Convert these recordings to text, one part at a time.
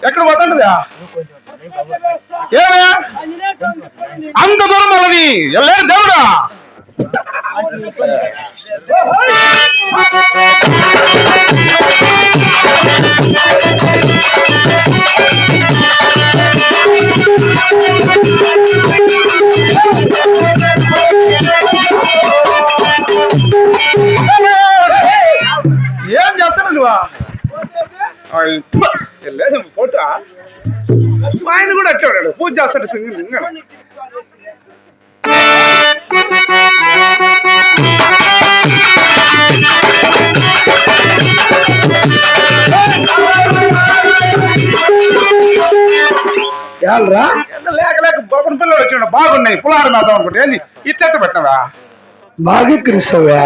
ఎక్కడ పోతాంటదా ఏమయ్యా అంత దూరం వాళ్ళని వెళ్ళారు దేవుడా ఏం చేస్తాను నువ్వా లేదు ఫోటో ఆయన కూడా వచ్చాడు పూజ చేస్తాడు సింగిల్ లేక లేక బొమ్మన పిల్లలు వచ్చాడు బాగున్నాయి పులారు మేద్దాం అనుకుంటే ఏంది ఇట్లా పెట్టినవా బాగా క్రిస్తవా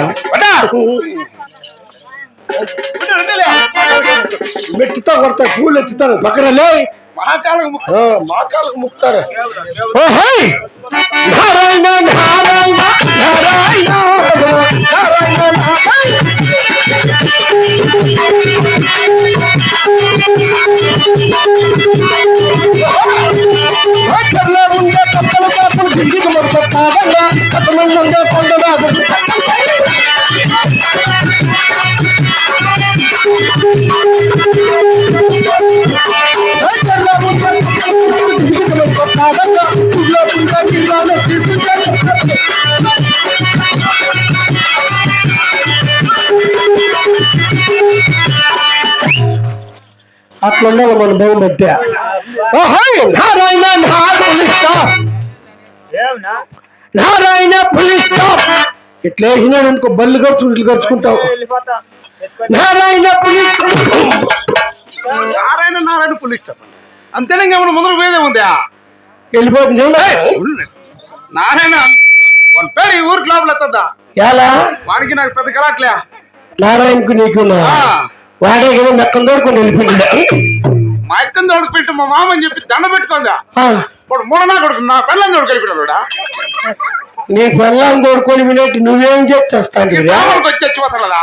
మెట్టుతో కొడతారు పూలు ఎత్తుతారు పక్కన లే మహాకాలకు ముక్తారు నారాయణ నారాయణ నారాయణ ఉండే పక్కన కాపులు దిగికి మొదలుతాగా కథమంది ఉండే పండుగ అట్లుండాలి మన భయం మధ్య నారాయణ నారాయణ పులిస్ స్టాప్ ఇట్లా వేసినాడు అనుకో బళ్ళు ఖర్చు ఇట్లు ఖర్చుకుంటావు నారాయణ పులిస్ నారాయణ నారాయణ పులిస్ స్టాప్ అంతేనా ఇంకేమన్నా ముందరకు పోయేదే ఉందా వెళ్ళిపోతుంది నారాయణ వాళ్ళ పేరు ఈ ఊరికి లోపల ఎత్తద్దా ఎలా వాడికి నాకు పెద్ద కలాట్లే నారాయణకు నీకు వాడే కదా మెక్కం దోడుకొని వెళ్ళిపోయింది మా ఎక్కని దోడుకు పెట్టి మా మామని చెప్పి దండ పెట్టుకుందా ఇప్పుడు మూడనా కొడుకు నా పిల్లని దోడు కలిపినాడు నీ పిల్లని దోడుకొని వినేట్టు నువ్వేం చేస్తాను వచ్చి చచ్చిపోతాడా